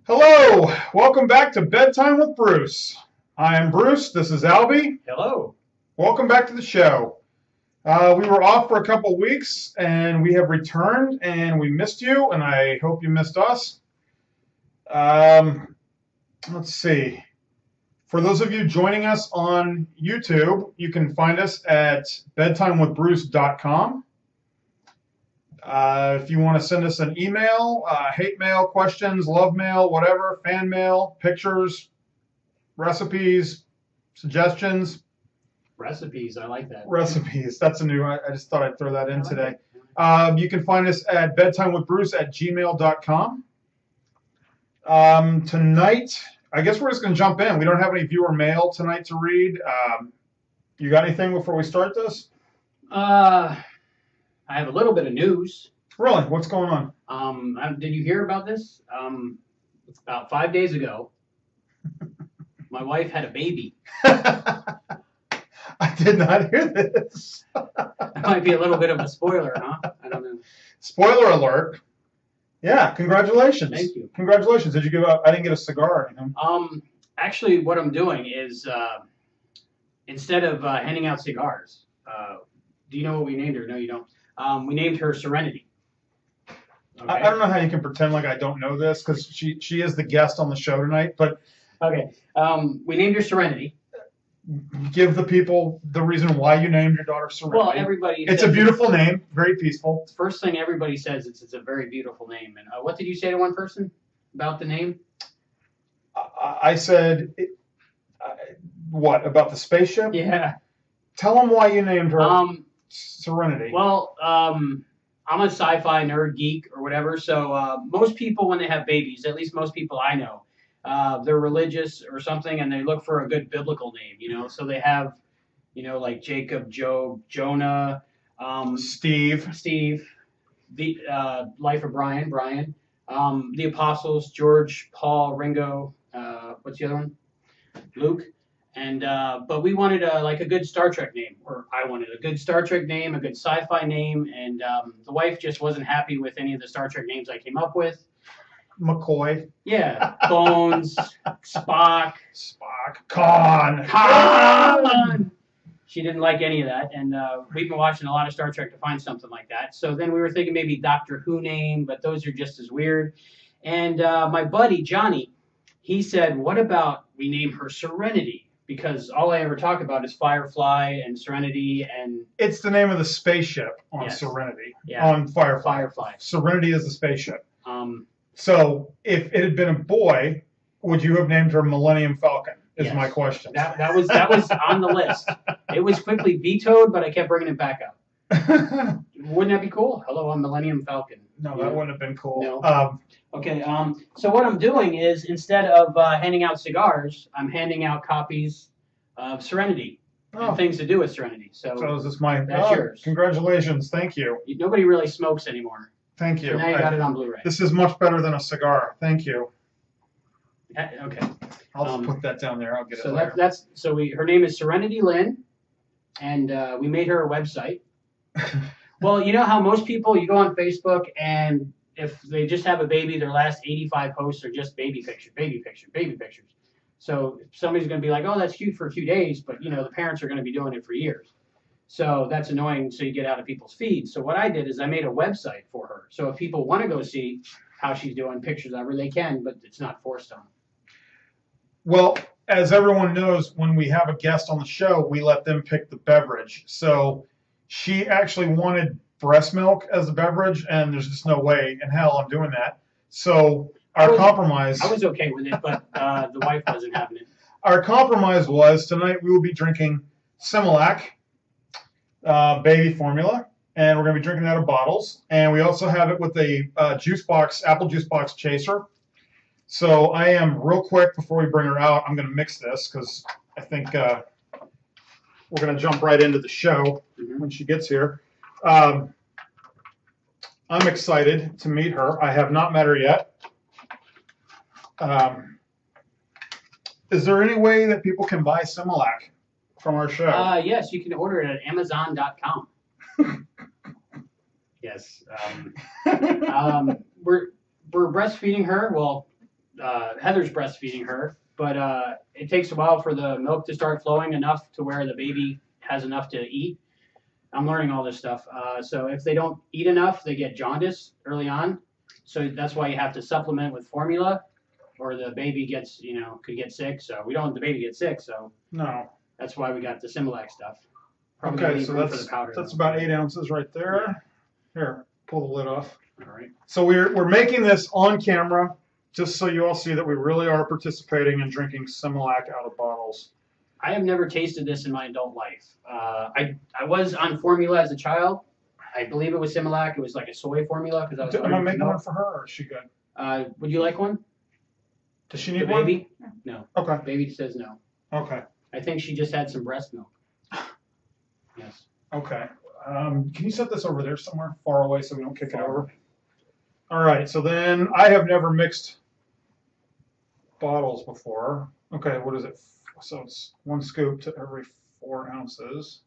Hello, welcome back to Bedtime with Bruce. I am Bruce, this is Albie. Hello. Welcome back to the show. We were off for a couple weeks and we have returned and we missed you and I hope you missed us. Let's see. For those of you joining us on YouTube, you can find us at bedtimewithbruce.com. If you want to send us an email, hate mail, questions, love mail, whatever, fan mail, pictures, recipes, suggestions. Recipes, I like that. Recipes, that's a new, I just thought I'd throw that in today. You can find us at bedtimewithbruce@gmail.com. Tonight, I guess we're just going to jump in. We don't have any viewer mail tonight to read. You got anything before we start this? I have a little bit of news. Really? What's going on? Did you hear about this? About 5 days ago, my wife had a baby. I did not hear this. That might be a little bit of a spoiler, huh? I don't know. Spoiler alert. Yeah, congratulations. Thank you. Congratulations. Did you give up? I didn't get a cigar or anything. Actually, what I'm doing is instead of handing out cigars, do you know what we named her? No, you don't. We named her Serenity. Okay. I don't know how you can pretend like I don't know this because she is the guest on the show tonight. But okay, we named her Serenity. Give the people the reason why you named your daughter Serenity. Well, everybody. It's a beautiful name, very peaceful. First thing everybody says it's a very beautiful name. And what did you say to one person about the name? I said, what about the spaceship? Yeah. Tell them why you named her Serenity. Well, I'm a sci-fi nerd geek or whatever. So most people, when they have babies, at least most people I know, they're religious or something, and they look for a good biblical name, you know. So they have, you know, like Jacob, Job, Jonah, Steve, the Life of Brian, the Apostles, George, Paul, Ringo. What's the other one? Luke. And but we wanted a good Star Trek name, or I wanted a good Star Trek name, a good sci-fi name, and the wife just wasn't happy with any of the Star Trek names I came up with. McCoy. Yeah, Bones, Spock, Khan. She didn't like any of that, and we've been watching a lot of Star Trek to find something like that. So then we were thinking maybe Doctor Who name, but those are just as weird. And my buddy Johnny, he said, "What about we name her Serenity?" Because all I ever talk about is Firefly and Serenity, and it's the name of the spaceship on Serenity. Yeah. On Firefly. Serenity is the spaceship. So if it had been a boy, would you have named her Millennium Falcon? Is my question. That was on the list. It was quickly vetoed, but I kept bringing it back up. Wouldn't that be cool? Hello, I'm Millennium Falcon. No, that wouldn't have been cool. No. Okay. So what I'm doing is instead of handing out cigars, I'm handing out copies of Serenity and things to do with Serenity. So is this my? That's yours. Congratulations! Thank you. Nobody really smokes anymore. Thank you. So now you got it on Blu-ray. This is much better than a cigar. Thank you. Okay. I'll just put that down there. I'll get it later. Her name is Serenity Lynn, and we made her a website. Well, you know how most people, you go on Facebook, and if they just have a baby, their last 85 posts are just baby pictures. So somebody's going to be like, oh, that's cute for a few days, but, you know, the parents are going to be doing it for years. So that's annoying, so you get out of people's feeds. So what I did is I made a website for her. So if people want to go see how she's doing pictures of her, they can, but it's not forced on them. Well, as everyone knows, when we have a guest on the show, we let them pick the beverage. So she actually wanted breast milk as a beverage, and there's just no way in hell I'm doing that. So our compromise... I was okay with it, but the wife wasn't having it. Our compromise was tonight we will be drinking Similac baby formula, and we're going to be drinking it out of bottles. And we also have it with a apple juice box chaser. So I am real quick before we bring her out. I'm going to mix this because I think we're going to jump right into the show when she gets here. I'm excited to meet her. I have not met her yet. Is there any way that people can buy Similac from our show? Yes, you can order it at Amazon.com. Yes. We're breastfeeding her. Well, Heather's breastfeeding her, but it takes a while for the milk to start flowing enough to where the baby has enough to eat. I'm learning all this stuff. So if they don't eat enough, they get jaundice early on. So that's why you have to supplement with formula, or the baby gets, could get sick. So we don't want the baby to get sick. So no, that's why we got the Similac stuff. Probably okay, so that's about 8 ounces right there. Yeah. Here, pull the lid off. All right. So we're making this on camera, just so you all see that we really are participating in drinking Similac out of bottles. I have never tasted this in my adult life. I was on formula as a child. I believe it was Similac. It was like a soy formula because I was. Am I making one for her, or is she good? Would you like one? Does she need one? Baby? No. Okay. Baby says no. Okay. I think she just had some breast milk. Yes. Okay. Can you set this over there somewhere far away so we don't kick it over? All right. So then I have never mixed bottles before. Okay. What is it? So it's 1 scoop to every 4 ounces.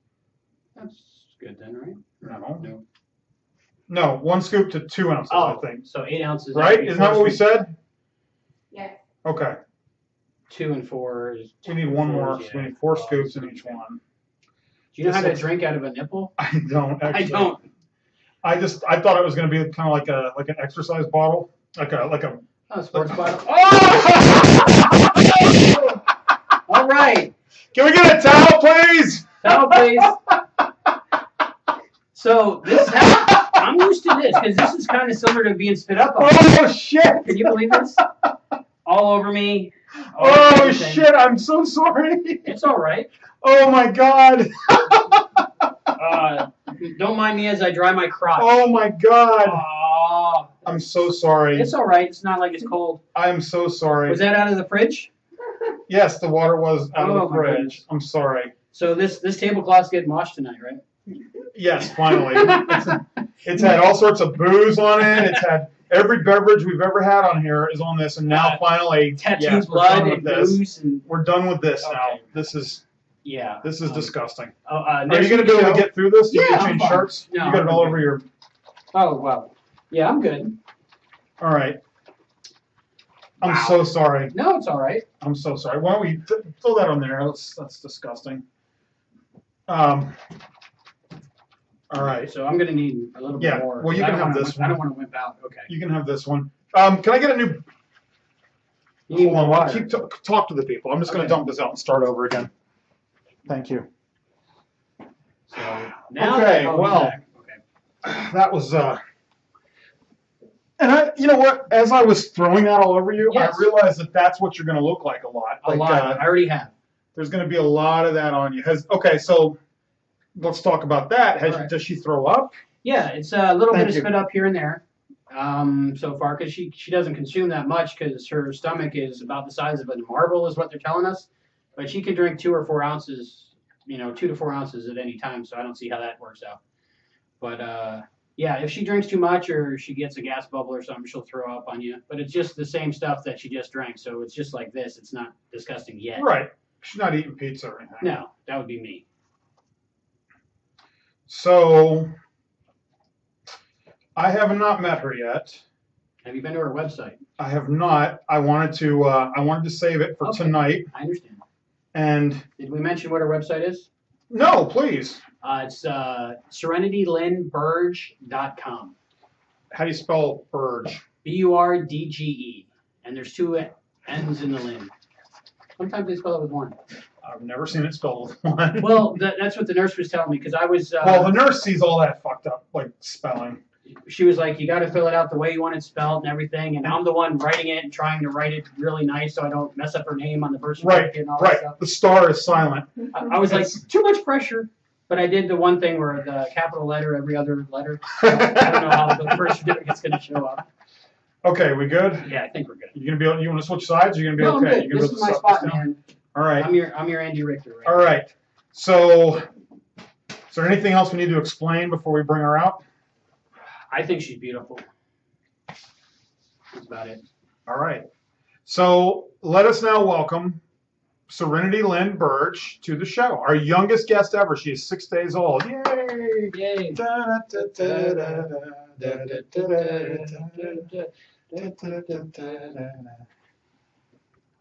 That's good then, right? No. No, 1 scoop to 2 ounces, I think. So 8 ounces. Right? Isn't that what we said? Yeah. Okay. 2 and 4 is. We need one more. So we need 4 scoops in each one. Do you know how to drink out of a nipple? I don't actually. I don't. I thought it was going to be kind of like an exercise bottle, like a sports bottle. Oh! All right. Can we get a towel, please? Towel, please. So I'm used to this because this is kind of similar to being spit up on. Oh shit! Can you believe this? All over me. Oh shit! I'm so sorry. It's all right. Oh my god. Don't mind me as I dry my crotch. Oh my god. Oh, I'm so sorry. It's all right. It's not like it's cold. I am so sorry. Was that out of the fridge? Yes, the water was out of the fridge. I'm sorry. So this tablecloth's getting washed tonight, right? Yes, finally. It's had all sorts of booze on it. It's had every beverage we've ever had on here is on this, and now finally, tattooed blood and booze. And we're done with this now. This is disgusting. Are you going to be able to get through this? Yeah, you change shirts? No, you got it all over your. Oh well. Yeah, I'm good. All right. I'm so sorry. No, it's all right. I'm so sorry. Why don't we throw that on there? That's disgusting. All right. So I'm going to need a little bit more. Well, you can have this one. I don't want to wimp out. Okay. You can have this one. Can I get a new... You need more water. Talk to the people. I'm just going to dump this out and start over again. Thank you. So now that was... And you know what? As I was throwing that all over you, I realized that that's what you're going to look like a lot. A lot. I already have. There's going to be a lot of that on you. Okay, so let's talk about that. Does she throw up? Yeah, it's a little bit of spit up here and there so far because she doesn't consume that much because her stomach is about the size of a marble is what they're telling us. But she can drink 2 or 4 ounces, 2 to 4 ounces at any time, so I don't see how that works out. But... yeah, if she drinks too much or she gets a gas bubble or something, she'll throw up on you. But it's just the same stuff that she just drank, so it's just like this. It's not disgusting yet. Right. She's not eating pizza or anything. No, that would be me. So, I have not met her yet. Have you been to her website? I have not. I wanted to save it for tonight. I understand. And did we mention what her website is? No, please. It's SerenityLynnBurge.com. How do you spell Burge? Burdge. And there's 2 N's in the Lynn. Sometimes they spell it with 1. I've never seen it spelled with 1. Well, that's what the nurse was telling me because I was... well, the nurse sees all that fucked up, like, spelling. She was like, you got to fill it out the way you want it spelled and everything. And I'm the one writing it and trying to write it really nice so I don't mess up her name on the birth certificate and all that stuff. The star is silent. I was like, too much pressure. But I did the one thing where the capital letter, every other letter. So I don't know how the birth certificate's going to show up. Okay, we good? Yeah, I think we're good. You want to switch sides? Or you gonna be no, okay? I'm good. This is my spot, man. All right. I'm your Andy Richter. All right. So, is there anything else we need to explain before we bring her out? I think she's beautiful. That's about it. All right. So let us now welcome Serenity Lynn Burge to the show. Our youngest guest ever. She is 6 days old. Yay! Yay!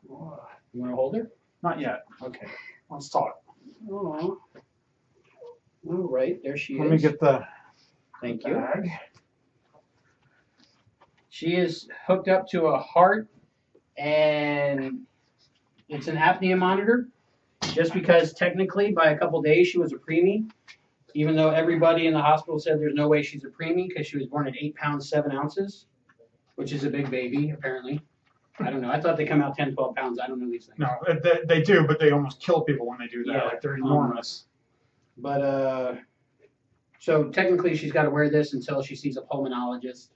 You want to hold her? Not yet. Okay. Let's talk. Oh. All right, there she is. Let me get the Thank you. bag. She is hooked up to a heart, and it's an apnea monitor. Just because technically, by a couple days, she was a preemie, even though everybody in the hospital said there's no way she's a preemie because she was born at 8 pounds 7 ounces, which is a big baby apparently. I don't know. I thought they come out 10, 12 pounds. I don't know these things. No, they do, but they almost kill people when they do that. Yeah. Like they're enormous. So technically she's got to wear this until she sees a pulmonologist,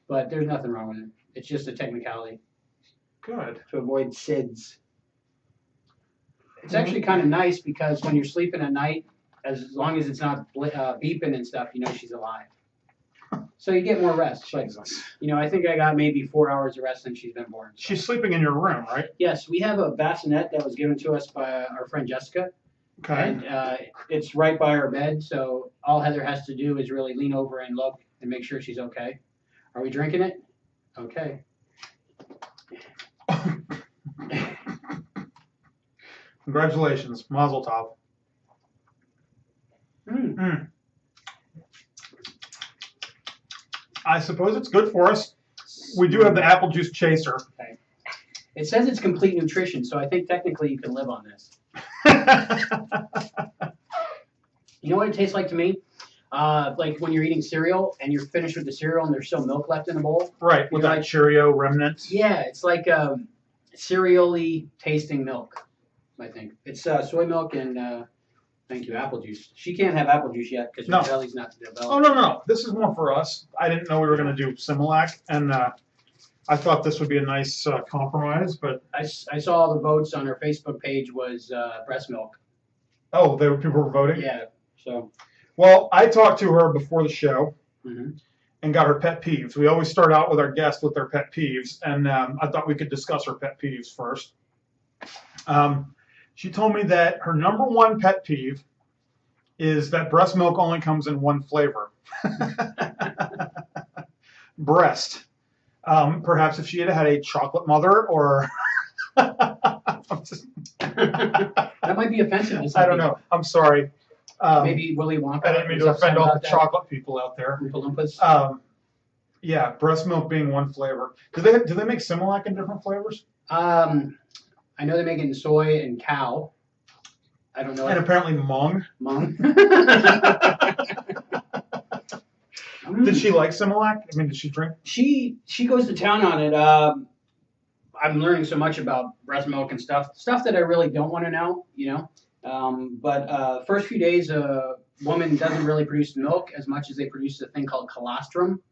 but there's nothing wrong with it. It's just a technicality. Good. To avoid SIDS. It's actually kind of nice because when you're sleeping at night, as long as it's not beeping and stuff, you know she's alive. So you get more rest. But, Jesus. I think I got maybe 4 hours of rest since she's been born. So. She's sleeping in your room, right? Yes, we have a bassinet that was given to us by our friend Jessica. Okay. And it's right by our bed, so all Heather has to do is really lean over and look and make sure she's okay. Are we drinking it? Okay. Congratulations, Mazel Tov. I suppose it's good for us. We do have the apple juice chaser. Okay. It says it's complete nutrition, so I think technically you can live on this. You know what it tastes like to me? Like when you're eating cereal and you're finished with the cereal and there's still milk left in the bowl. Right, with that Cheerio remnant. Yeah, it's like cereal-y tasting milk, I think. It's soy milk and, thank you, apple juice. She can't have apple juice yet because her belly's not developed. Oh, no. This is more for us. I didn't know we were going to do Similac, and I thought this would be a nice compromise, but... I saw all the votes on her Facebook page was breast milk. Oh, people were voting? Yeah, so... Well, I talked to her before the show and got her pet peeves. We always start out with our guests with their pet peeves, and I thought we could discuss her pet peeves first. She told me that her number one pet peeve is that breast milk only comes in one flavor. Breast. Perhaps if she had had a chocolate mother or... That might be offensive to some I don't know. I'm sorry. Maybe Willy Wonka. I didn't mean to offend all the chocolate people out there. Yeah, breast milk being one flavor. Do they make Similac in different flavors? I know they make it in soy and cow. I don't know. And apparently mung. Did she like Similac? I mean, did she drink? She goes to town on it. I'm learning so much about breast milk and stuff that I really don't want to know, But first few days, a woman doesn't really produce milk as much as they produce a thing called colostrum.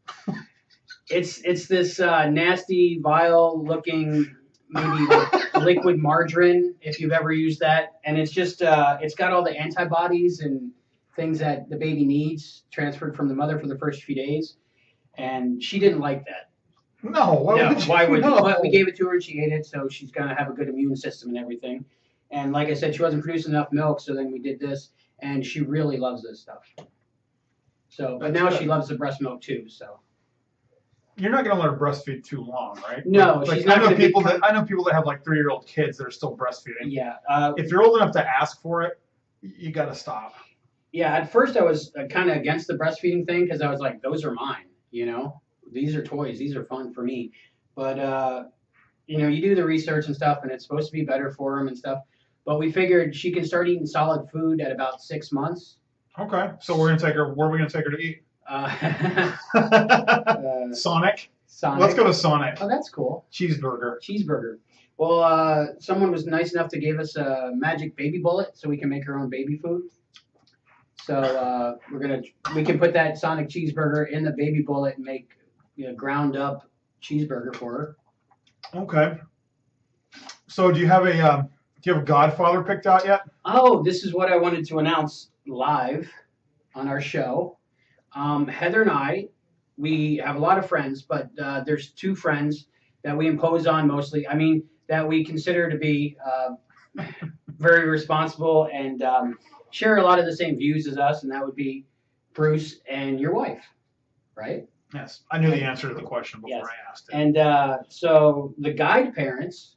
It's this nasty, vile-looking, maybe like liquid margarine, if you've ever used that. And it's just, it's got all the antibodies and things that the baby needs transferred from the mother for the first few days. And she didn't like that. No, why would you? But we gave it to her and she ate it, so she's going to have a good immune system and everything. And like I said, she wasn't producing enough milk, so then we did this, and she really loves this stuff. So, but now she loves the breast milk too. So you're not going to let her breastfeed too long, right? No, she's not. I know people that have like 3-year-old kids that are still breastfeeding. Yeah. If you're old enough to ask for it, you got to stop. Yeah. At first, I was kind of against the breastfeeding thing because I was like, those are mine. These are toys. These are fun for me. But you do the research and stuff, and it's supposed to be better for them and stuff. But we figured she can start eating solid food at about 6 months. Okay, so we're gonna take her. Where are we gonna take her to eat? Sonic. Let's go to Sonic. Oh, that's cool. Cheeseburger. Well, someone was nice enough to give us a magic baby bullet so we can make our own baby food. So we can put that Sonic cheeseburger in the baby bullet and make ground up cheeseburger for her. Okay. So do you have a Godfather picked out yet? Oh, this is what I wanted to announce live on our show. Heather and I, we have a lot of friends, but there's 2 friends that we impose on mostly. I mean, that we consider to be very responsible and share a lot of the same views as us, and that would be Bruce and your wife, right? Yes, I knew the answer to the question before I asked it. And so the guide parents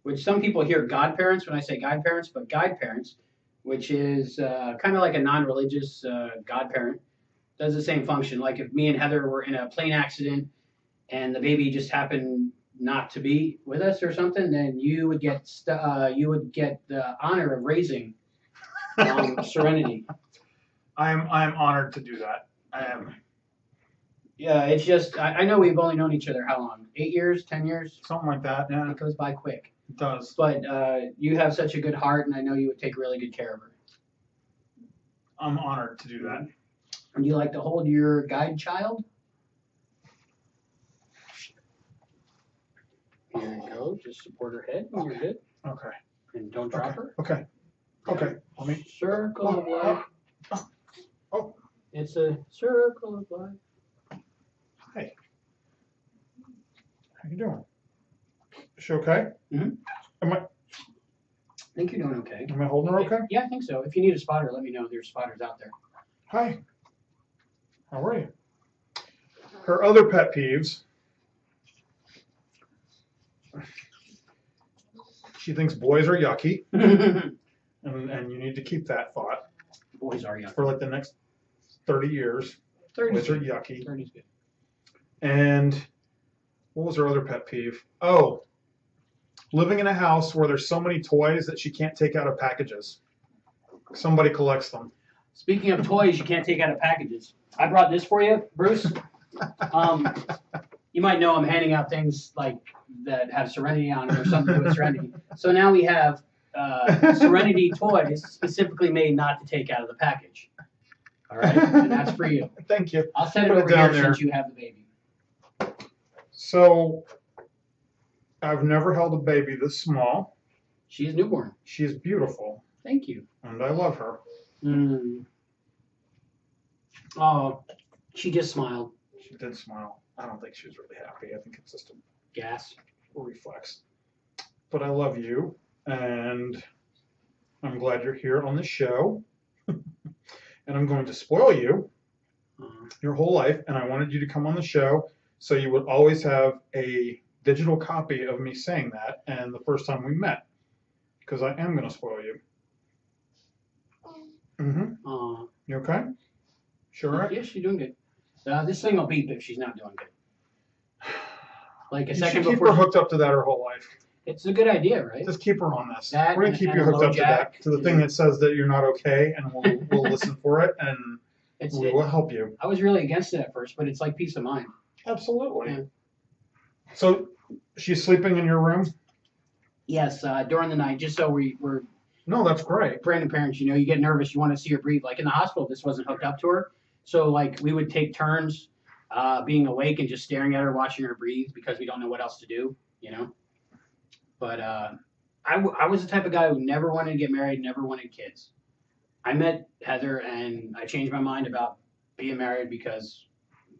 which some people hear godparents when I say godparents, but guide parents, which is kind of like a non-religious godparent, does the same function. Like if me and Heather were in a plane accident and the baby just happened not to be with us or something, then you would get the honor of raising Serenity. I'm honored to do that. I am. Yeah, it's just I know we've only known each other how long? 8 years, 10 years? Something like that. Yeah, It goes by quick. it does. But you have such a good heart, and I know you would take really good care of her. I'm honored to do that. Would you like to hold your guide child? Here you go. Just support her head when you're good. Okay. And don't drop her. Okay. Okay. Let me. Circle of life. Oh. It's a circle of life. Hi. How you doing? Is she okay? Mm-hmm. I think you're doing okay. Am I holding her okay? Yeah, I think so. If you need a spotter, let me know. There's spotters out there. Hi. How are you? Her other pet peeves. She thinks boys are yucky, and you need to keep that thought. Boys are yucky. For like the next 30 years. 30's Boys are good. yucky. 30's good. And what was her other pet peeve? Oh, living in a house where there's so many toys that she can't take out of packages. Somebody collects them. Speaking of toys, you can't take out of packages. I brought this for you, Bruce. You might know I'm handing out things like that have Serenity on them or something to do with Serenity. So now we have Serenity toys specifically made not to take out of the package. All right, and that's for you. Thank you. I'll set it Put it over down here there. since you have the baby. So, I've never held a baby this small. She's newborn. She's beautiful. Thank you. And I love her. Oh, she just smiled. She did smile. I don't think she was really happy. I think it's just a Gas. reflex. But I love you, and I'm glad you're here on the show. And I'm going to spoil you your whole life, and I wanted you to come on the show so you would always have a digital copy of me saying that and the first time we met, because I am going to spoil you. Mm-hmm. You okay? Sure, right? Yes, she's doing good. This thing will beep if she's not doing good. Like a You second should keep before. her hooked up to that her whole life. It's a good idea, right? Just keep her on this. That We're going to keep and you a hooked low up to jack. that, to the thing that says that you're not okay, and we'll listen for it, and we will help you. I was really against it at first, but it's like peace of mind. Absolutely. Yeah. So she's sleeping in your room? Yes, during the night, just so we're No, that's great. brand new parents. You know, you get nervous, you want to see her breathe. Like in the hospital, this wasn't hooked up to her, so like we would take turns being awake and just staring at her, watching her breathe because we don't know what else to do. You know. But I was the type of guy who never wanted to get married, never wanted kids. I met Heather and I changed my mind about being married because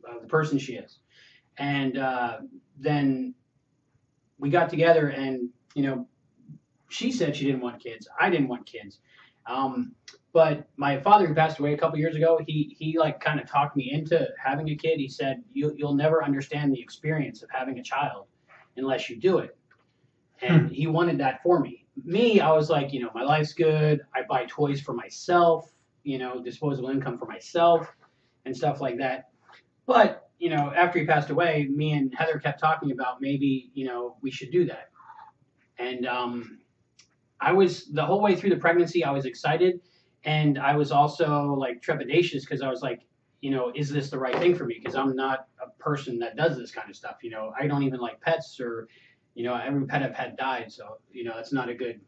of the person she is. And then we got together and, you know, she said she didn't want kids. I didn't want kids. But my father, who passed away a couple years ago, he like kind of talked me into having a kid. He said, you'll never understand the experience of having a child unless you do it. And he wanted that for me. Me, I was like, you know, my life's good. I buy toys for myself, you know, disposable income for myself and stuff like that. But, you know, after he passed away, me and Heather kept talking about maybe, you know, we should do that. And I was, the whole way through the pregnancy, I was excited. And I was also like trepidatious because I was like, you know, is this the right thing for me? Because I'm not a person that does this kind of stuff. You know, I don't even like pets or, you know, every pet I've had died, so, you know, it's not a good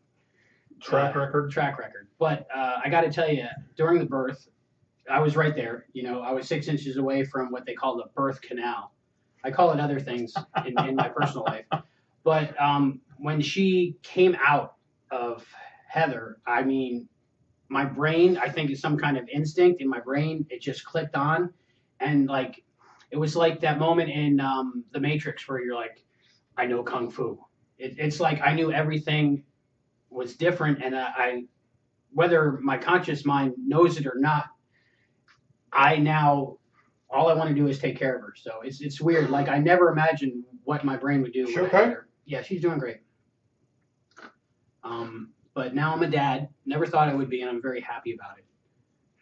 track record. But I got to tell you, during the birth, I was right there. You know, I was 6 inches away from what they call the birth canal. I call it other things in my personal life. But when she came out of Heather, I mean, my brain, I think it's some kind of instinct in my brain. It just clicked on. And, like, it was like that moment in The Matrix where you're like, I know Kung Fu. It's like I knew everything was different, and I, whether my conscious mind knows it or not, I now, all I want to do is take care of her. So it's weird. Like I never imagined what my brain would do. She okay? Yeah, she's doing great. But now I'm a dad. Never thought I would be, and I'm very happy about it.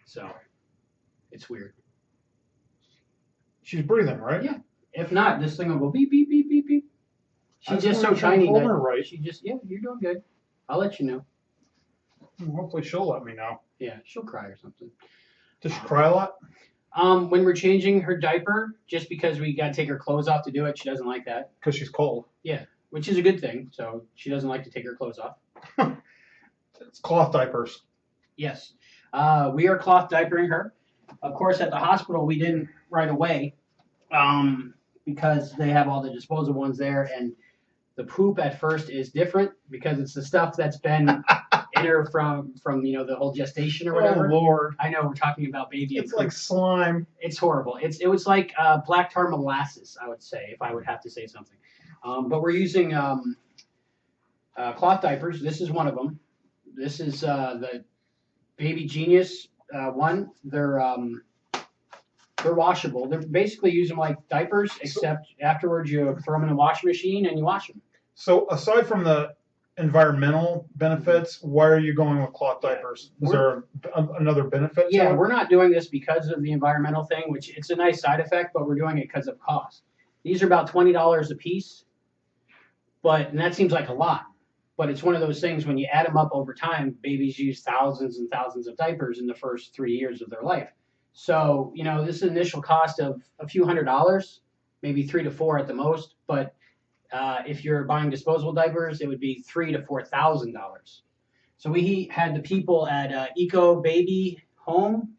So it's weird. She's breathing, right? Yeah. If not, this thing will go beep, beep, beep, beep, beep. She's just so tiny. Hold her right. She just, yeah, you're doing good. I'll let you know. Hopefully she'll let me know. Yeah, she'll cry or something. Does she cry a lot? When we're changing her diaper, just because we got to take her clothes off to do it, she doesn't like that. Because she's cold. Yeah, which is a good thing. So she doesn't like to take her clothes off. It's cloth diapers. Yes. We are cloth diapering her. Of course, at the hospital, we didn't right away because they have all the disposable ones there. And the poop at first is different because it's the stuff that's been in her from the whole gestation or whatever. Oh, Lord. I know we're talking about baby. It's like slime. It's horrible. It was like black tar molasses, I would say, if I would have to say something. But we're using cloth diapers. This is one of them. This is the Baby Genius one. They're washable. They're basically using like diapers, except afterwards you throw them in a washing machine and you wash them. So aside from the environmental benefits, why are you going with cloth diapers? Is there another benefit? Yeah, we're not doing this because of the environmental thing, which it's a nice side effect, but we're doing it because of cost. These are about $20 a piece, and that seems like a lot. But it's one of those things when you add them up over time, babies use thousands and thousands of diapers in the first 3 years of their life. So, this initial cost of a few $100s, maybe $3 to $4 at the most. But if you're buying disposable diapers, it would be $3,000 to $4,000. So we had the people at Eco Baby Home.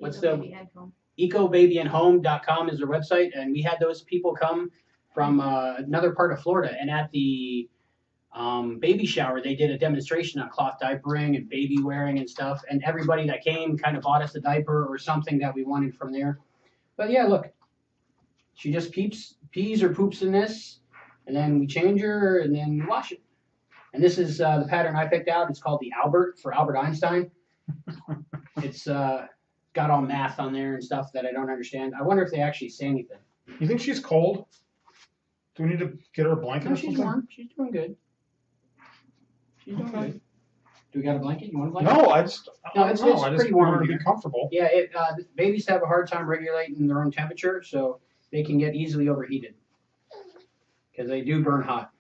EcoBabyandHome.com is their website, and we had those people come from another part of Florida, and at the baby shower, they did a demonstration on cloth diapering and baby wearing and stuff, and everybody that came kind of bought us a diaper or something that we wanted from there. But yeah, look, she just pees or poops in this, and then we change her and then we wash it. And this is the pattern I picked out. It's called the Albert for Albert Einstein. It's got all math on there and stuff that I don't understand. I wonder if they actually say anything. You think she's cold? Do we need to get her a blanket or something? She's warm. She's doing good. She's doing good. Do we got a blanket? You want a blanket? No, it's pretty warm want her to here. be comfortable. Yeah, babies have a hard time regulating their own temperature, so they can get easily overheated because they do burn hot.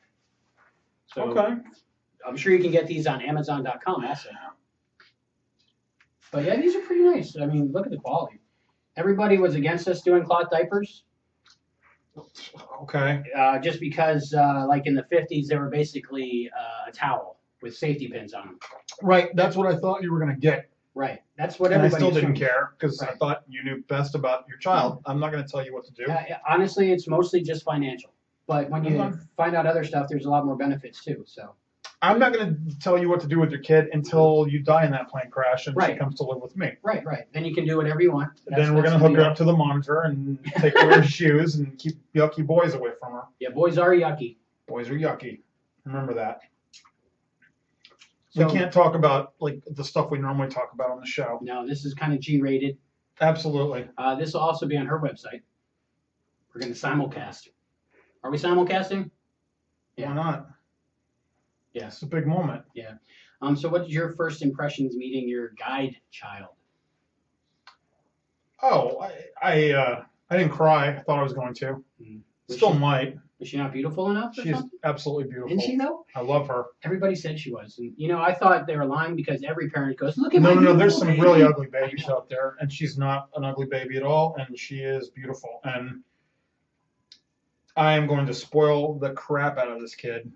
So Okay. I'm sure you can get these on Amazon.com also. But yeah, these are pretty nice. I mean, look at the quality. Everybody was against us doing cloth diapers. Okay. Just because, like in the 50s, they were basically a towel with safety pins on them. Right. That's what I thought you were going to get. Right. That's what And I everybody still didn't assumed. care because I Right. thought you knew best about your child. I'm not going to tell you what to do. Honestly, it's mostly just financial. But when you Okay. find out other stuff, there's a lot more benefits too. So. I'm not going to tell you what to do with your kid until you die in that plane crash and she Right. comes to live with me. Right. Then you can do whatever you want. Then we're going to hook her up to the monitor and take away her shoes and keep yucky boys away from her. Yeah, boys are yucky. Boys are yucky. Remember that. So, We can't talk about like the stuff we normally talk about on the show. No, this is kind of G-rated. Absolutely. This will also be on her website. We're going to simulcast. Are we simulcasting? Yeah. Why not? Yeah. It's a big moment. Yeah. So what did your first impressions meeting your guide child? Oh, I didn't cry. I thought I was going to. Still might. Was she not beautiful enough? She's absolutely beautiful. Isn't she though? I love her. Everybody said she was, and I thought they were lying because every parent goes, "Look at my No. There's some baby." really ugly babies out there, and she's not an ugly baby at all, and she is beautiful. And I am going to spoil the crap out of this kid.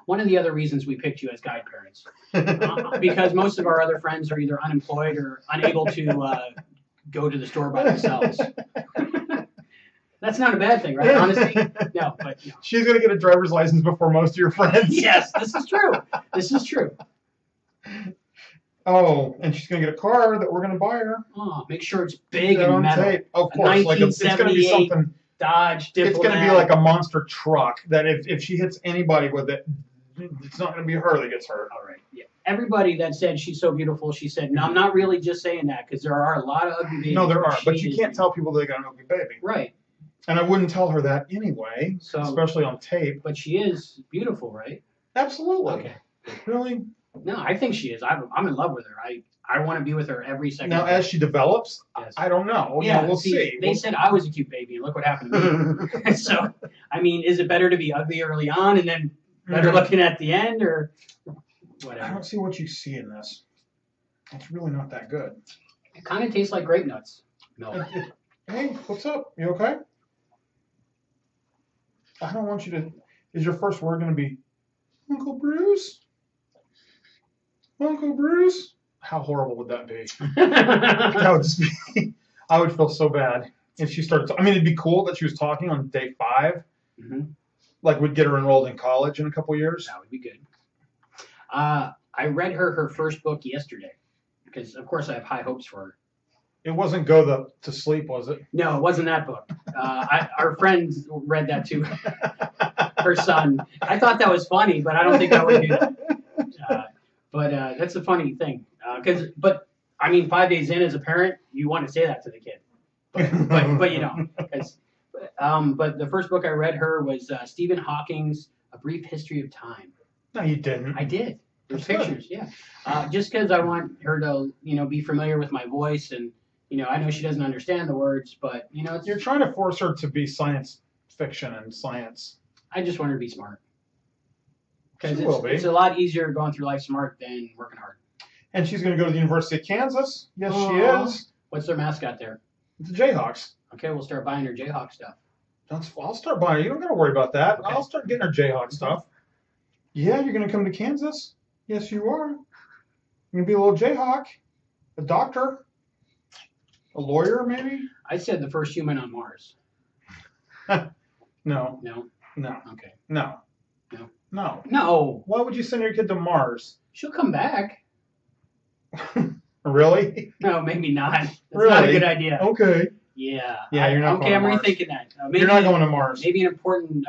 One of the other reasons we picked you as guide parents, because most of our other friends are either unemployed or unable to go to the store by themselves. That's not a bad thing, right? Honestly, no. But She's going to get a driver's license before most of your friends. Yes, this is true. This is true. Oh, and she's going to get a car that we're going to buy her. Oh, make sure it's big That and on metal. tape. Of course, like it's going to be 1978 something. Dodge Diplomat. It's going to be like a monster truck that if she hits anybody with it, it's not going to be her that gets hurt. All right. Yeah. Everybody that said she's so beautiful, she said, no, I'm not really just saying that because there are a lot of ugly babies. No, there are, but She you is- can't tell people they got an ugly baby. Right. And I wouldn't tell her that anyway, So- especially on tape. But she is beautiful, right? Absolutely. Okay. Really? No, I think she is. I'm in love with her. I want to be with her every second. Now, as she develops, yes. I don't know. Yeah, we'll see. They said I was a cute baby, and look what happened to me. So, I mean, is it better to be ugly early on and then better looking at the end, or whatever? I don't see what you see in this. It's really not that good. It kind of tastes like grape nuts. No. Hey, what's up? You okay? I don't want you to. Is your first word going to be Uncle Bruce? Uncle Bruce? How horrible would that be? That would just be. I would feel so bad if she started. I mean, it'd be cool that she was talking on day 5. Mm-hmm. Like we'd get her enrolled in college in a couple years. That would be good. I read her first book yesterday because, of course, I have high hopes for her. It wasn't Go to Sleep, was it? No, it wasn't that book. Our friends read that too. Her son. I thought that was funny, but I don't think I would do that. But that's a funny thing. But I mean, 5 days in as a parent, you want to say that to the kid, but you don't. But the first book I read her was Stephen Hawking's A Brief History of Time. No, you didn't. I did. There's That's pictures, yeah. Just because I want her to, be familiar with my voice, and I know she doesn't understand the words, but You're trying to force her to be science fiction and science. I just want her to be smart. Because She will be. It's a lot easier going through life smart than working hard. And she's going to go to the University of Kansas. Yes, Aww. she is. What's their mascot there? The Jayhawks. Okay, we'll start buying her Jayhawk stuff. I'll start buying her. You don't got to worry about that. Okay. I'll start getting her Jayhawk stuff. Yeah, you're going to come to Kansas. Yes, you are. You're going to be a little Jayhawk. A doctor. A lawyer, maybe? I said the first human on Mars. No. No? No. Okay. No. No. No. No. Why would you send your kid to Mars? She'll come back. Really? No, maybe not. That's Really? not a good idea. Okay. Yeah. Yeah, you're not okay, going to I'm Mars. rethinking that. Maybe, You're not going to Mars. Maybe an important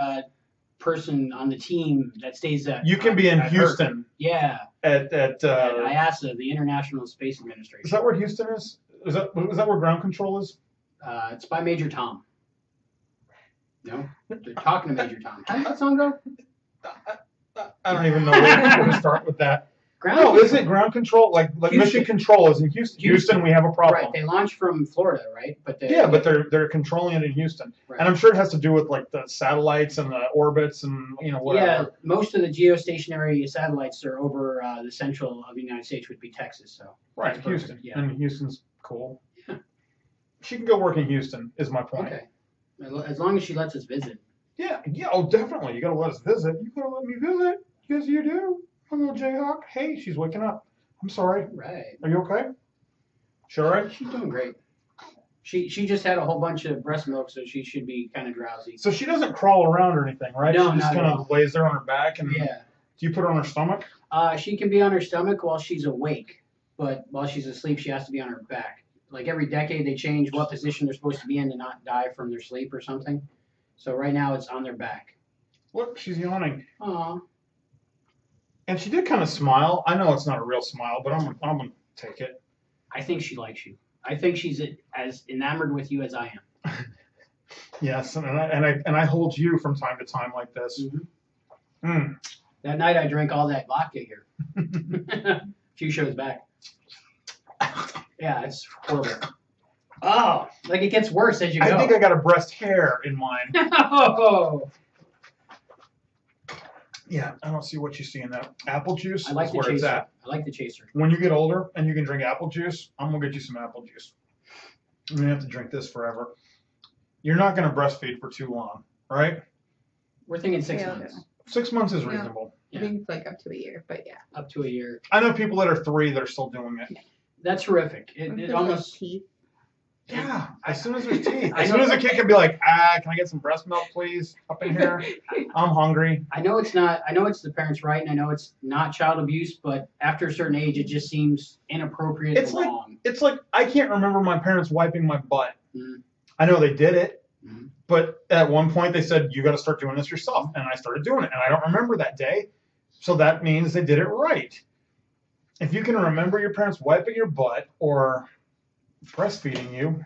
person on the team that stays at. You can be in at Houston. Earth. Yeah. At IASA, the International Space Administration. is that where Houston is? Is that where ground control is? It's by Major Tom. No? They're talking to Major Tom. How's that song go? I don't even know where to start with that. No, isn't ground control like mission control is in Houston? Houston, we have a problem. Right, they launched from Florida, right? But they're controlling it in Houston, right. And I'm sure it has to do with like the satellites and the orbits and whatever. Yeah, most of the geostationary satellites are over the central of the United States, would be Texas. So right, Houston, yeah. And Houston's cool. Yeah. She can go work in Houston. Is my point. Okay, as long as she lets us visit. Yeah, oh, definitely. You gotta let us visit. You gotta let me visit. Yes, you do. A little Jayhawk. Hey, she's waking up. I'm sorry. Right. Are you okay? She all right? She's doing great. She just had a whole bunch of breast milk, so she should be kind of drowsy. So she doesn't crawl around or anything, right? No, she just not kind at of all. lays there on her back. And Yeah. do you put her on her stomach? She can be on her stomach while she's awake, but while she's asleep, she has to be on her back. Like every decade, they change what position they're supposed to be in to not die from their sleep or something. So right now, it's on their back. Look, she's yawning. Aw. And she did kind of smile. I know it's not a real smile, but I'm gonna take it. I think she likes you. I think she's as enamored with you as I am. Yes, and I hold you from time to time like this. Mm-hmm. Mm. That night, I drank all that vodka here. A few shows back. Yeah, it's horrible. Oh, like it gets worse as you go. I think I got a breast hair in mine. Oh. Yeah, I don't see what you see in that. Apple juice I like is the where it's chaser. at. I like the chaser. When you get older and you can drink apple juice, I'm going to get you some apple juice. I'm going to have to drink this forever. You're not going to breastfeed for too long, right? We're thinking 6 Yeah. months. 6 months is Yeah. reasonable. I think like up to a year, but yeah. Up to a year. I know people that are 3 that are still doing it. That's horrific. It There's, almost. like, teeth. Yeah, as soon as there's teeth. I As know- soon as a kid can be like, can I get some breast milk, please, up in here? I'm hungry. I know it's not. I know it's the parents' right, and I know it's not child abuse. But after a certain age, it just seems inappropriate It's and like- wrong. It's like, I can't remember my parents wiping my butt. Mhm. I know they did it, Mhm. but at one point they said, you got to start doing this yourself. And I started doing it, and I don't remember that day. So that means they did it right. If you can remember your parents wiping your butt or breastfeeding you,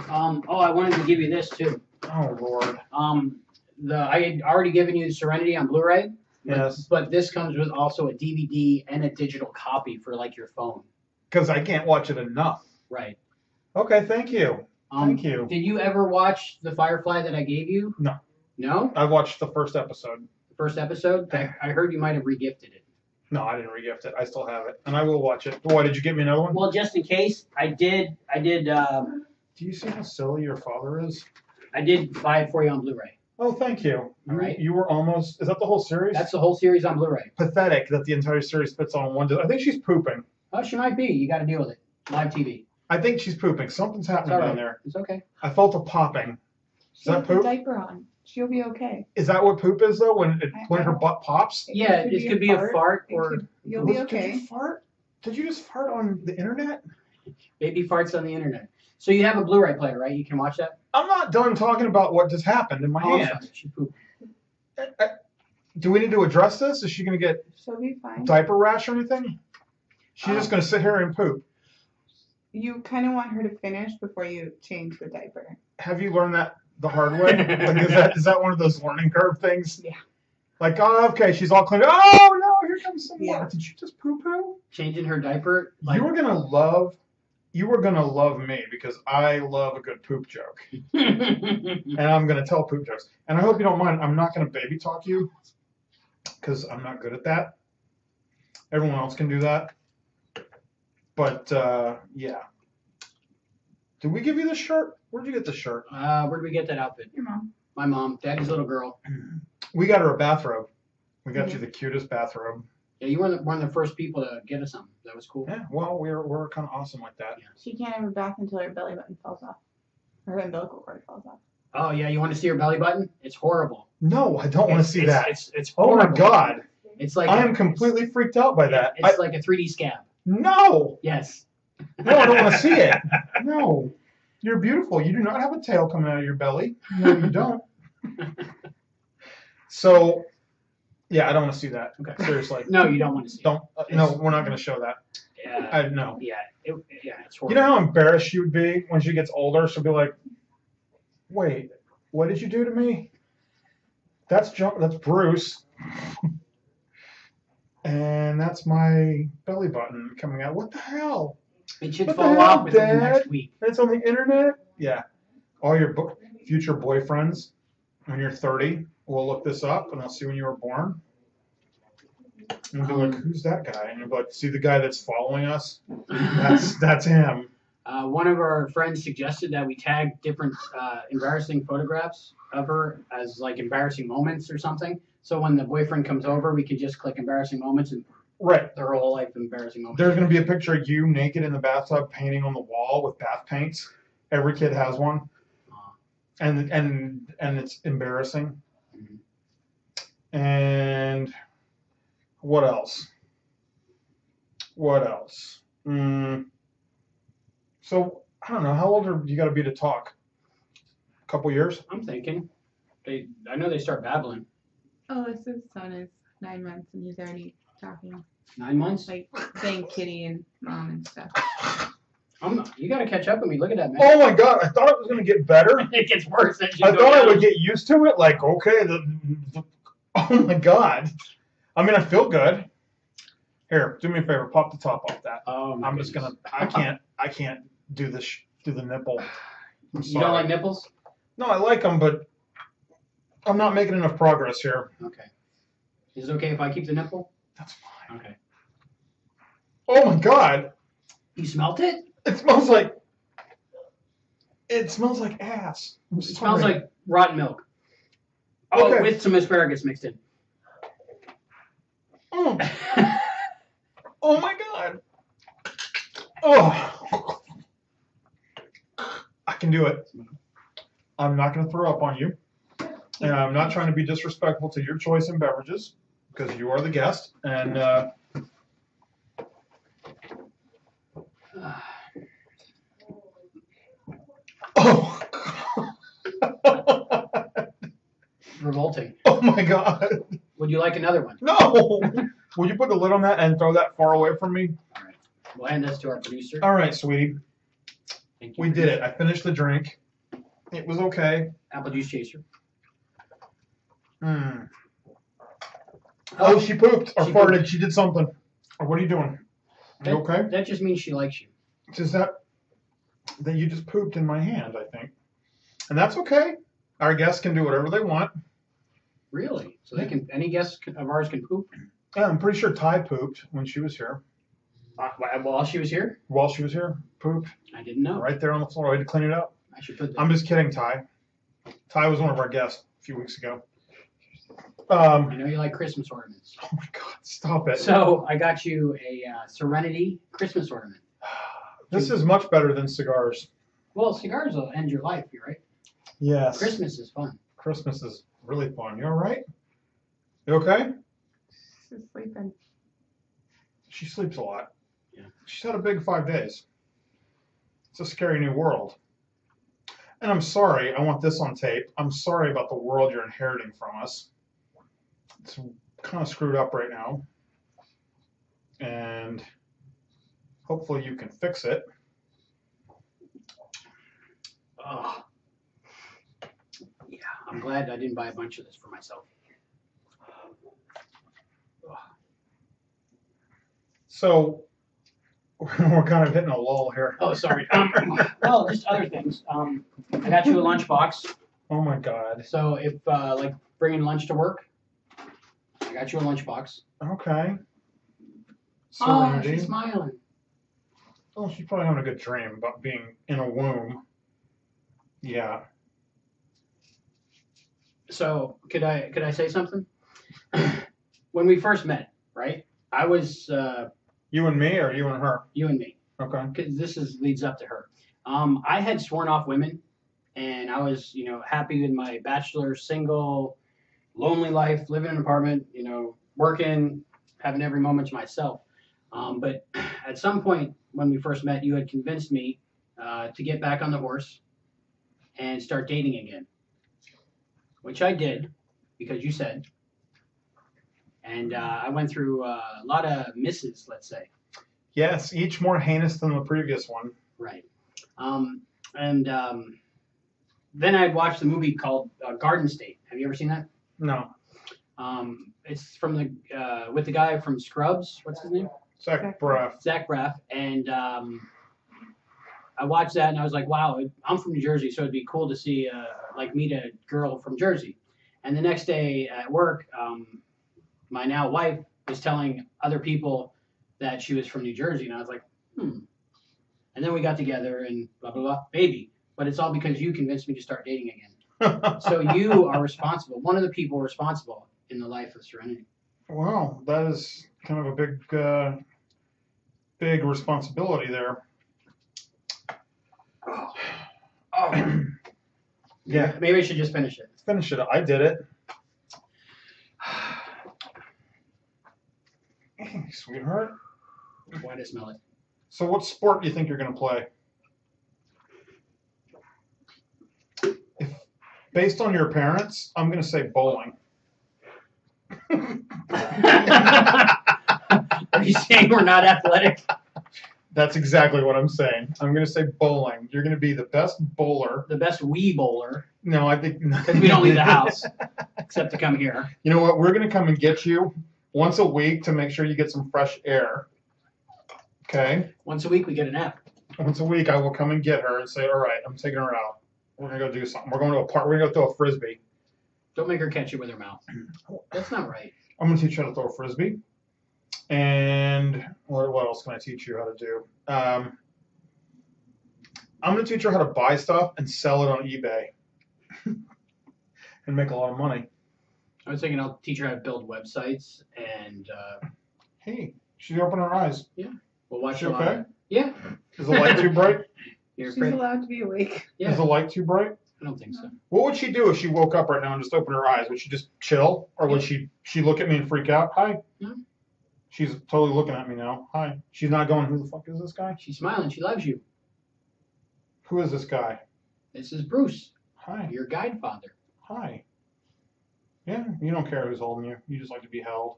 I wanted to give you this too. oh Lord. I had already given you the Serenity on Blu-ray. Yes. But this comes with also a DVD and a digital copy for like your phone. Because I can't watch it enough. Right. Okay, thank you. Thank you. Did you ever watch the Firefly that I gave you? No. No? I watched the first episode. The first episode? I heard you might have regifted it. No, I didn't regift it. I still have it, and I will watch it. Why did you get me another one? Well, just in case, I did. Do you see how silly your father is? I did buy it for you on Blu-ray. Oh, thank you. All right. You were almost. Is that the whole series? That's the whole series on Blu-ray. Pathetic that the entire series fits on one. I think she's pooping. Oh, she might be. You got to deal with it. Live TV. I think she's pooping. Something's happening down there. It's okay. I felt a popping. Is that poop? Put a diaper on. She'll be okay. Is that what poop is though? When her butt pops? Yeah, it could be a fart or. You'll be okay. Did you fart? Did you just fart on the internet? Baby farts on the internet. So you have a Blu-ray player, right? You can watch that. I'm not done talking about what just happened in my hand. Sorry. She pooped. Do we need to address this? Is she going to get She'll be fine. diaper rash or anything? She's just going to sit here and poop. You kind of want her to finish before you change the diaper. Have you learned that the hard way? Like, is that one of those learning curve things? Yeah. Like, oh, okay, she's all cleaned. Oh no, here comes some more. Yeah. Did you just poo poo? Changing her diaper. You were gonna love me because I love a good poop joke, and I'm gonna tell poop jokes. And I hope you don't mind. I'm not gonna baby talk you because I'm not good at that. Everyone else can do that. But yeah. Did we give you the shirt? Where'd you get the shirt? Where did we get that outfit? Your mom. My mom, Daddy's little girl. We got her a bathrobe. We got you the cutest bathrobe. Yeah, you were one of the first people to get us something. That was cool. Yeah, well, we're kind of awesome like that. Yeah. She can't have a bath until her belly button falls off. Her umbilical cord falls off. Oh yeah, you want to see her belly button? It's horrible. No, I don't want to see that. It's Oh my horrible. God. It's like I am completely freaked out by that. It's like a 3D scab. No! Yes. No, I don't want to see it. No. You're beautiful. You do not have a tail coming out of your belly. No, you don't. So, yeah, I don't want to see that. Okay. Seriously. No, you don't want to see. Don't. No, we're not going to show that. Yeah. No. Yeah. It's horrible. You know how embarrassed she would be when she gets older? She'll be like, wait, what did you do to me? That's Bruce. And that's my belly button coming out. What the hell? It should What the fall hell, off within the Dad? next week. It's on the internet? Yeah. All your future boyfriends, when you're 30, will look this up and they'll see when you were born. And they'll be like, who's that guy? And you'll be like, see the guy that's following us? That's him. One of our friends suggested that we tag different embarrassing photographs of her as like embarrassing moments or something. So when the boyfriend comes over, we can just click embarrassing moments and Right. their whole life embarrassing moments. There's going to be a picture of you naked in the bathtub painting on the wall with bath paints. Every kid has one. And it's embarrassing. Mm-hmm. And what else? So, I don't know. How old are you got to be to talk? A couple years? I'm thinking. I know they start babbling. Alyssa's son is 9 months and he's already talking. 9 months? Like saying kitty and mom and stuff. You got to catch up with me. Look at that, man. Oh my God! I thought it was going to get better. It gets worse. As you I go thought I down. would get used to it. Like, okay, oh my God! I mean, I feel good. Here, do me a favor. Pop the top off that. Oh, my I'm just goodness. gonna. I can't do this. Do the nipple. I'm You don't sorry. like nipples? No, I like them, but I'm not making enough progress here. Okay. Is it okay if I keep the nipple? That's fine. Okay. Oh my God! You smelt it? It smells like. Ass. I'm It smells sorry. like rotten milk. Oh, Okay. with some asparagus mixed in. Mm. Oh my God! Oh, I can do it. I'm not going to throw up on you, and I'm not trying to be disrespectful to your choice in beverages because you are the guest. And oh, Revolting. oh my God! Would you like another one? No! Will you put the lid on that and throw that far away from me? All right. We'll hand this to our producer. All right, sweetie. Thank you. We did it. I finished the drink. It was okay. Apple juice chaser. Oh, she pooped or She farted. pooped. She did something. Or what are you doing? Are you okay? That just means she likes you. It's just that you just pooped in my hand, I think. And that's okay. Our guests can do whatever they want. Really? So they can? Any guest of ours can poop? Yeah, I'm pretty sure Ty pooped when she was here. While she was here? While she was here, pooped. I didn't know. Right there on the floor. I had to clean it up. I should put that. I'm just kidding, Ty. Ty was one of our guests a few weeks ago. I know you like Christmas ornaments. Oh my God, stop it. So I got you a Serenity Christmas ornament. This is much better than cigars. Well, cigars will end your life, you're right. Yes. Christmas is fun. Christmas is really fun. You all right? You okay? She's sleeping. She sleeps a lot. Yeah. She's had a big 5 days. It's a scary new world. And I'm sorry, I want this on tape. I'm sorry about the world you're inheriting from us. It's kind of screwed up right now. And hopefully you can fix it. Oh. Yeah, I'm glad I didn't buy a bunch of this for myself. Oh. So we're kind of hitting a lull here. Oh, sorry. Well, just other things. I got you a lunchbox. Oh my God. So if like bringing lunch to work, I got you a lunchbox. Okay. Oh, Serenity. she's smiling. Oh, she's probably having a good dream about being in a womb. Yeah. So could I say something? When we first met, right? I was You and me, or you and her? you and me. Okay. Because this leads up to her. I had sworn off women, and I was happy with my bachelor, single, lonely life, living in an apartment, working, having every moment to myself. But at some point when we first met, you had convinced me to get back on the horse and start dating again, which I did because you said. And I went through a lot of misses, let's say. Yes, each more heinous than the previous one. Right. Then I watched the movie called Garden State. Have you ever seen that? No. It's from with the guy from Scrubs. What's his name? Zach Braff. Zach Braff. And I watched that and I was like, wow, I'm from New Jersey, so it'd be cool to see meet a girl from Jersey. And the next day at work, my now wife was telling other people that she was from New Jersey, and I was like, And then we got together and blah, blah, blah, baby. But it's all because you convinced me to start dating again. So you are responsible, one of the people responsible in the life of Serenity. Wow, that is kind of a big responsibility there. Oh. Yeah. Maybe I should just finish it. Finish it. I did it. Hey, sweetheart. Why do I smell it? So what sport do you think you're going to play? Based on your parents, I'm going to say bowling. Are you saying we're not athletic? That's exactly what I'm saying. I'm going to say bowling. You're going to be the best bowler. The best wee bowler. No, I think... Because we don't leave the house, except to come here. You know what? We're going to come and get you once a week to make sure you get some fresh air. Okay? Once a week we get a nap. Once a week I will come and get her and say, all right, I'm taking her out. We're going to go do something. We're going to a park. We're going to go throw a Frisbee. Don't make her catch it with her mouth. That's not right. I'm going to teach you how to throw a Frisbee. And what else can I teach you how to do? I'm going to teach her how to buy stuff and sell it on eBay and make a lot of money. I was thinking I'll teach her how to build websites and Hey, she's opening her eyes. we'll watch She a lot okay? of- Yeah. Is the light too bright? You're She's afraid? allowed to be awake. Yeah. Is the light too bright? I don't think so. What would she do if she woke up right now and just opened her eyes? Would she just chill? Or would she look at me and freak out? Hi? No. She's totally looking at me now. Hi. She's not going, who the fuck is this guy? She's smiling. She loves you. Who is this guy? This is Bruce, Hi. your guide father. Hi. Yeah, you don't care who's holding you. You just like to be held.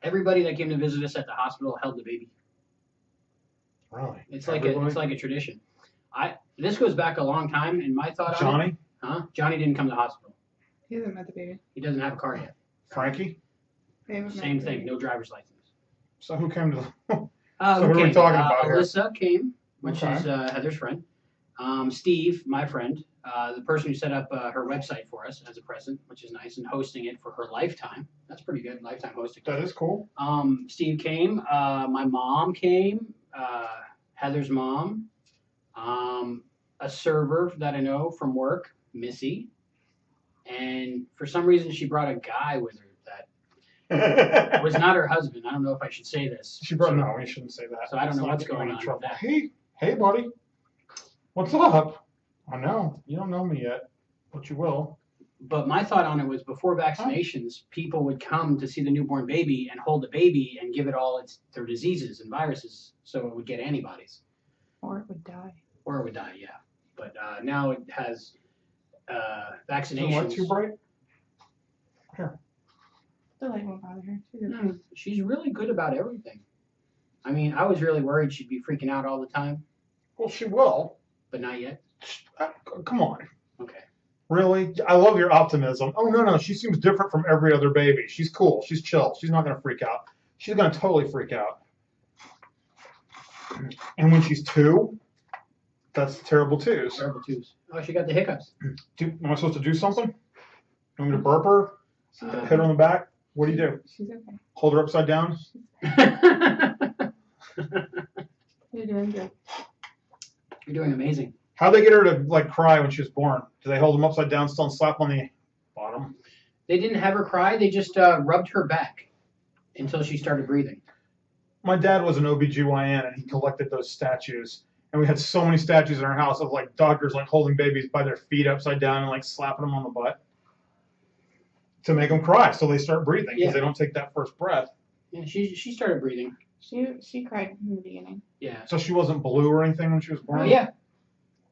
Everybody that came to visit us at the hospital held the baby. Really? It's like Everybody? a tradition. This goes back a long time, and my thought on it. Johnny? Huh? Johnny didn't come to the hospital. He hasn't met the baby. He doesn't have a car yet. Frankie? They haven't met Same thing, yet. no driver's license. So who came to the? So what are we talking about here? Alyssa came, which Okay. is Heather's friend. Steve, my friend, the person who set up her website for us as a present, which is nice, and hosting it for her lifetime. That's pretty good, lifetime hosting. That is cool. Steve came. My mom came. Heather's mom. A server that I know from work, Missy. And for some reason, she brought a guy with her that was not her husband. I don't know if I should say this. She brought no. You shouldn't say that. So I don't know Let's what's not get going you in on trouble. with that. Hey, buddy. What's up? I know you don't know me yet, but you will. But my thought on it was before vaccinations, people would come to see the newborn baby and hold the baby and give it all their diseases and viruses so it would get antibodies. Or it would die. Or it would die, yeah. But now it has Is vaccinations. the light too bright? The light won't bother her. She's okay. No, she's really good about everything. I mean, I was really worried she'd be freaking out all the time, Well, she will. but not yet. Come on. Okay. Really? I love your optimism. Oh, no. She seems different from every other baby. She's cool. She's chill. She's not going to freak out. She's going to totally freak out. And when she's 2, that's terrible twos. Terrible twos. Oh, she got the hiccups. Am I supposed to do something? You want me to burp her? She's Uh, Hit her on the back? What do you do? She's okay. Hold her upside down? You're doing good. You're doing amazing. How'd they get her to like cry when she was born? Do they hold them upside down still and slap on the bottom? They didn't have her cry. They just rubbed her back until she started breathing. My dad was an OBGYN and he collected those statues. And we had so many statues in our house of like doctors like holding babies by their feet upside down and like slapping them on the butt to make them cry so they start breathing because Yeah. they don't take that first breath. Yeah, she started breathing. She cried in the beginning. Yeah. So she wasn't blue or anything when she was born? Oh, yeah.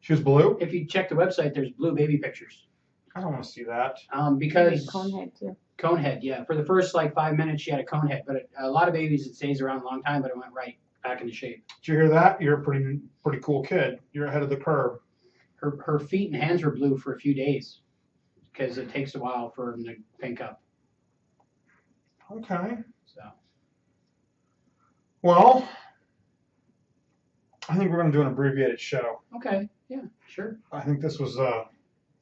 She was blue? If you check the website, there's blue baby pictures. I don't want to see that. Because Conehead too. Conehead, yeah. For the first like 5 minutes, she had a conehead, but a lot of babies it stays around a long time, but it went right back into shape. Did you hear that? You're a pretty cool kid. You're ahead of the curve. Her feet and hands were blue for a few days because it takes a while for them to pink up. Okay. So Well, I think we're going to do an abbreviated show. okay, yeah, sure. I think this was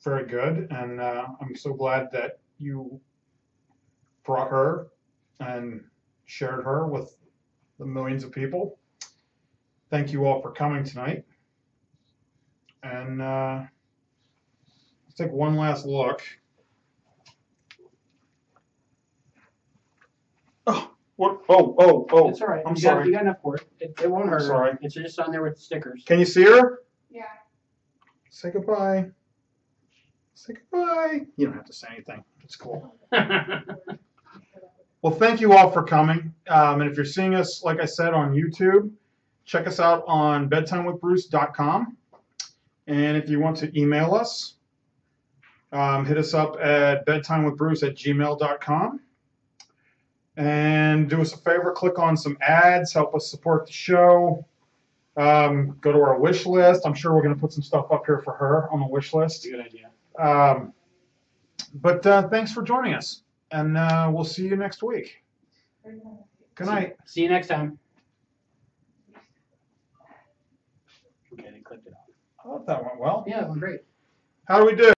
very good, and I'm so glad that you brought her and shared her with the millions of people. Thank you all for coming tonight. And let's take one last look. Oh, what? Oh. It's all right. I'm you sorry. Got, you got enough for it. It won't hurt. I'm sorry. It's just on there with the stickers. Can you see her? Yeah. Say goodbye. Say goodbye. You don't have to say anything. It's cool. Well, thank you all for coming. And if you're seeing us, like I said, on YouTube, check us out on bedtimewithbruce.com. And if you want to email us, hit us up at bedtimewithbruce@gmail.com. And do us a favor, click on some ads, help us support the show. Go to our wish list. I'm sure we're going to put some stuff up here for her on the wish list. Good idea. But thanks for joining us, and we'll see you next week. Good night. See you next time. Okay, they clicked it off. I thought that went well. Yeah, it went great. How do we do?